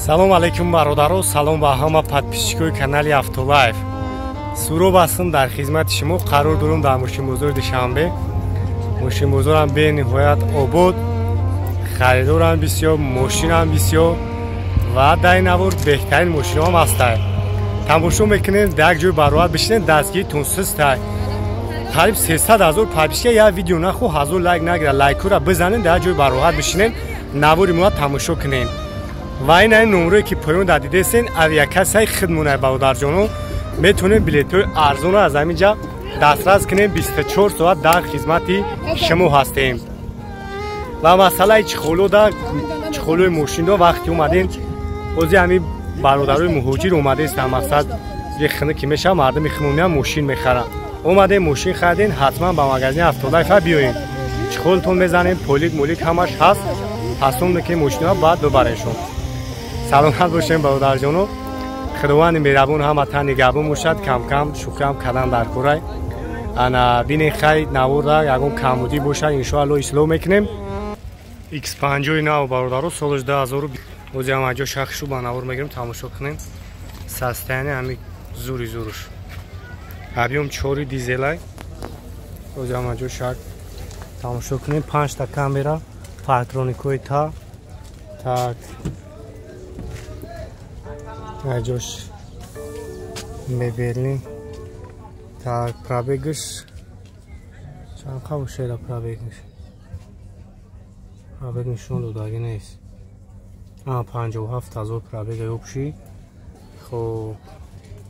Салом алейкум бародаро, салом ба ҳама подписчикои канали Автолайф. Суроб ҳастам дар хизмати шумо. Қарор дорам дар мошинбозори Душанбе. Мошинбозорам бениҳоят обод, харидорам бисёр, мошинам бисёр ва дар ин навор беҳтарин мошинаам ҳастанд. Тамошо мекунед, дар як ҷой бароҳат бишинед, дастгиритон сустай. Қариб 300 000 подписчика як видео нахо 1000 лайк нагира, лайкора бизанед, дар як ҷой бароҳат бишинед, навори мо тамошо кунед. Ва ин номере ки поён дадидесен, авиакассияи хидмонаи бародарҷоно метавонед билетҳои арзонро аз ҳаминҷа дастрас кунед. 24 соат дар хизмати шумо ҳастем. Ва масъалаи чихолои мошиндо вақти омаден, бози ҳамин бародарои муҳоҷир омадестан, мақсад хина ки меша мардуми химониам мошин мехаранд. Омаден мошин хаridен, ҳатман ба магазини Автолайфа биёед. Чихолтон мезанем, полик молик ҳамаш ҳаст. ҳасон мекунем мошинаро баъд бибарешон. саломат бошем бародарҷоно. худованди меҳрабон ҳаматан нигаҳбон бошад. кам-кам шухрам кардан дар корай. ана бинен хай наворда ягон камбудӣ бошад, иншоалло ислоҳ мекунем. X50 нав бародаро соли 2000 бози ҳамаҷо шахшу ба навор мегирем, тамошо кунем. Состояние ҳами зури зурш. Объем 4 дизелай. бози ҳамаҷо шах тамошо кунем. 5 та камера, парктроникои так. Аҷош мебелни. Так, пробегиш. Чанд қавушеда пробегиш. Пробег нишон додаги нест. 57 000 пробега ёбши. Хоб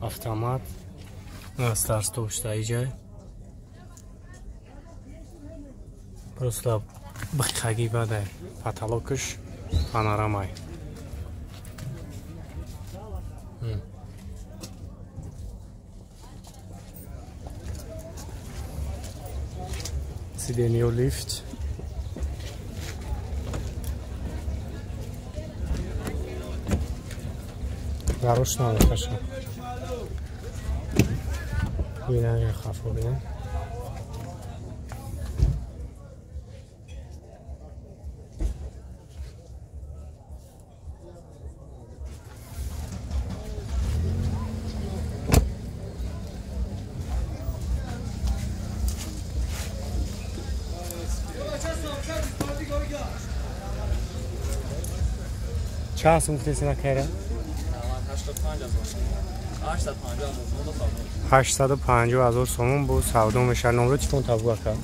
автомат. Старт-стоп штаиҷай. Просто бихаги бадай. Потолокиш панорамай. Сиденье лифт. Гарош надо, бина я хафо бина. چند سوم گفتید نکرده؟ 850,000 سوم بود سودا میشه. نمره چطور تابو کرد؟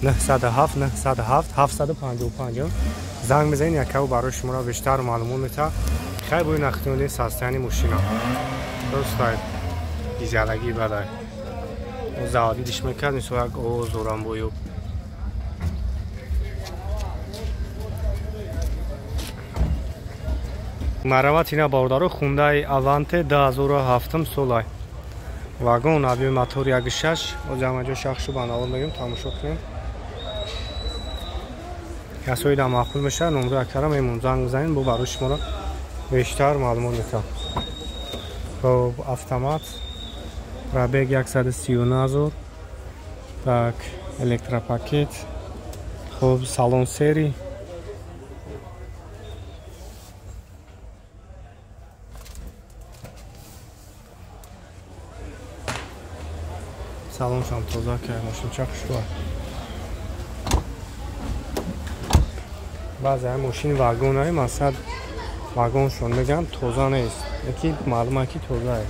907 755 زنگ میزنید یک او برای شما را بیشتر معلومات میده. خیلی باید نختونید ساستانی ماشینا درست ایزالگی بده و زادی دیش میکرد نیست و یک او زورم بویو مرامت اینا باردارو خونده اوانته 2007 سولای واگن آبی موتور 1.6 و جامعه شخصو بناور میگیم تماشا کنیم. کسایی در معقول میشه نمره اکرم ایمون زنگ بزنین بو برای شما را بیشتر معلومات میتونم. خب автомат пробег 139,000 так электропакет. خب салон сери салон шам тоза кард машин чақ шуд. баъзе ҳам мошини вагонаи масад вагоншон мегӯям тоза нест, яки маълума ки тозае.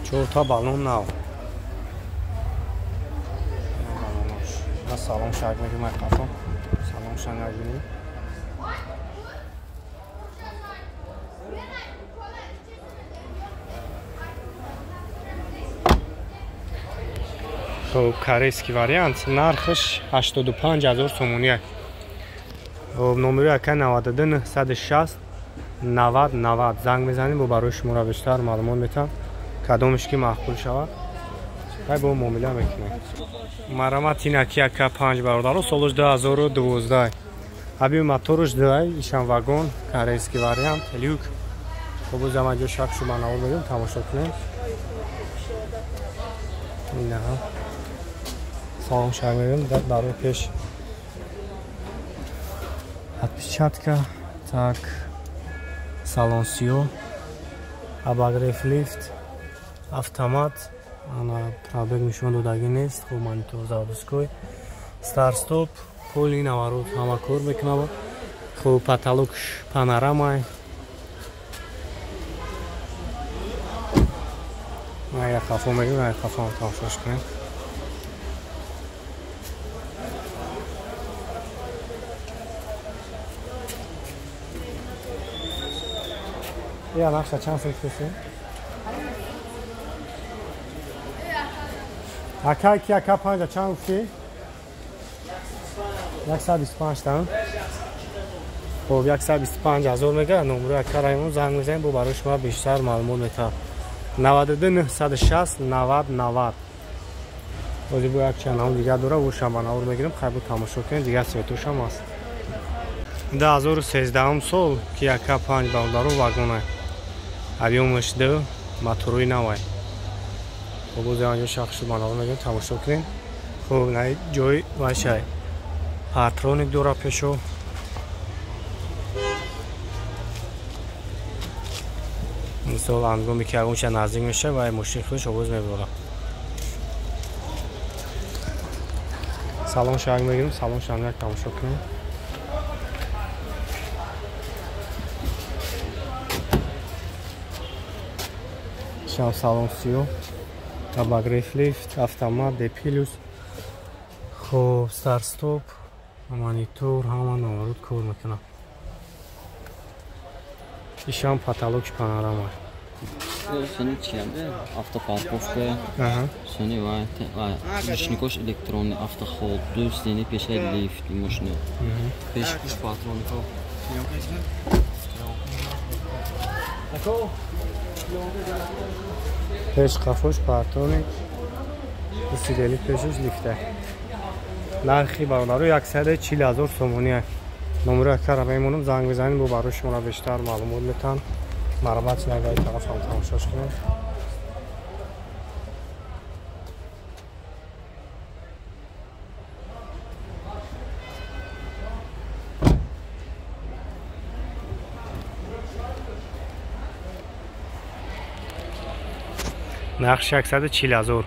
чорта балон нав салон шак мегӯям қафо салон шангагини корейский вариант, нархш 85,000 сомония. номери ака 92 160 90 90 занг мезанем бо барои шумо ра бештар маълумот метам кадомиш ки маъқул шавад ҳай бо муомила мекунем. марамат инаки ака 5 бародаро соли 2012 аби моторуш дай ишан вагон корейский вариант люк. хуб замаҷо шак шума навор мегӯям тамошо кунем. салон шармерим барои пеш отпечатка. Так, салон сиё, обогрев лифт, автомат, ана пробег нишон додагӣ нест, хуб монитор заводской, старт стоп, поли наворот ҳама кор мекунад. Хуб потолокш панорамай. Я хафо мегирам, я хафо тамошош кунем. Я нақша чанд сум кусим? Ака ки ака панҷа чанд гуфти? 125 там. خب 125,000 میگه. نمره اکرایمون زنگ میزنیم با برای شما بیشتر معلومات میتونم. 92 960 90 90. بازی با یک چنل دیگه داره و شما نور میگیریم خیلی تماشا کنید دیگه سیتوش هم هست. 2013 سال که یک 5 بالدارو واگونه. объемش دو موتوری نوای. خب بازی آنجا شخصی با نور میگیریم تماشا کنید. خب نه جای باشه. پاترونیک داره پیشو. مثال انگامی که اونش نزدیک میشه و ماشین خودش آواز میبره. سالن شاگ میگیریم، سالن شاگ یک تماشا کنیم. شام سالن سیو، обогрев لیفت، автомат، دپیلوس، خب استارت استاپ، مانیتور همه نوارد کار میکنه. شام پاتالوک پانوراما. Seni çıkardı, avtoparkovka, seni var, rüşnikoş elektron, avtoholdu, seni peşe lift, maşını, peş kuş patronu kal. Peş kafoş patronu, usideli peşiş lifte. Narxi barları 140,000 somoniye. نمره کار میمونم زنگ بزنید با برای شما بیشتر معلومات میتونم مربوط نگاهی طرف هم تماشاش کنید. نقش 140,000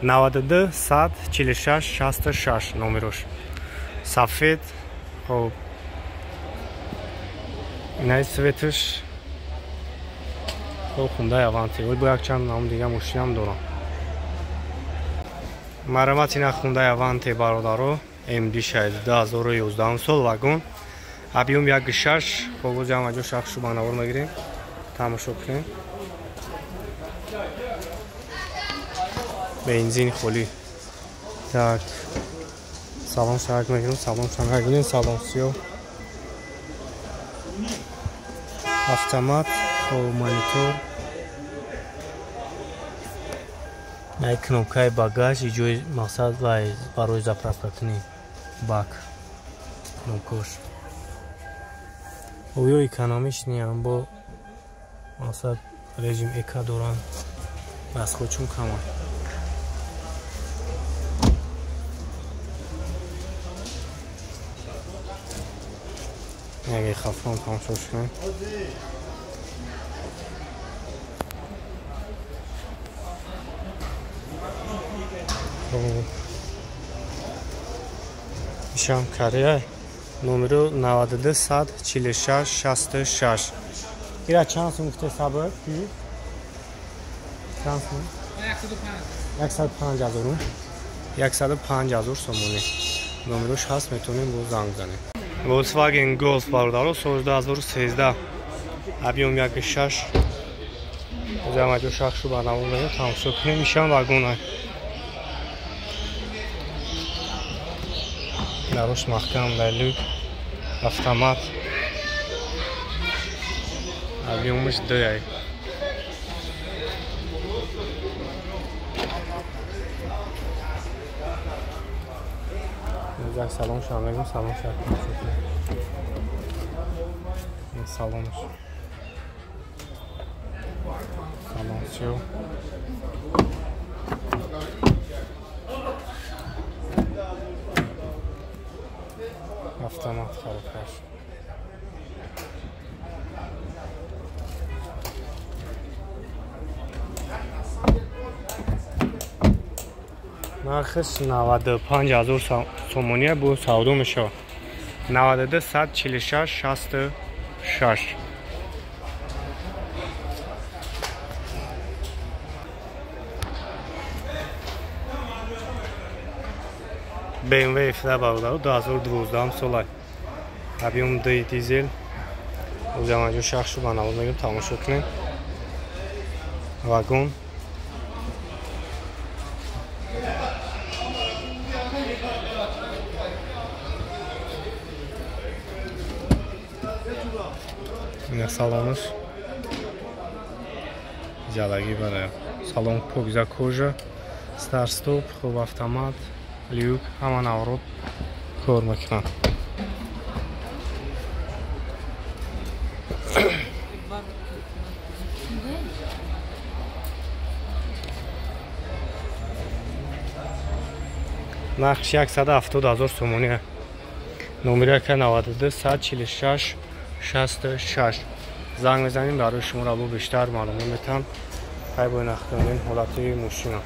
92 146 66 نمرش سفید. خب اینای سویتش خب خونده اوانتی ولی با یک چند نام دیگه مشکل هم دارم. مرمت این خونده اوانتی برادرو MD شاید 2011 سال واگن объем 1.6. خب بازی هم اجا شخص شو بانور میگیریم تماشا کنیم. بنزین خالی. так салон шаг میگیریم، салон شنگ میگیریم، салон سیو، автомат، خب مانیتور، یک کنوپکای باگاژ جای مقصد و برای заправка کنی باک کنوپکاش. اویو اکونومیش نیم با مقصد رژیم اکا دوران بس خودشون کمان. نگه خفان تماشاش کنیم. ایشم کریه نمرو 92 146 66. ایره چند سون گفته سابق کی؟ چند سون؟ 105,000 105,000 سومونی نمروش هست میتونیم با زنگ زنیم. Volkswagen Golf برادرو سال 2013 объем 1.6. زمان جو شخص رو برنامه میگه تماشا کنیم. میشن واگن دروش محکم لیلو автомат объемش 2. یک سالن شامل سالن شد. این سالنش سالن شو автомат коробкаш. нархиш 95000 сомония бу савдо мешавад. 92 146 66. BMW F-Double 2012 солай. Объем дизель. Узамаҷо шахшу ба навоз мегирем тамошо кунем. Вагон. Ина салонаш. Ҷалагӣ барои салон покиза кожа. Старт-стоп, хуб автомат. Люк, ҳама наврот кор мекунад. нархш 170000 сомония. номери 92 146 66. занг мезанем барои шумо равбо бештар маълумот метам. хайбои нахтонин ҳолати мошина.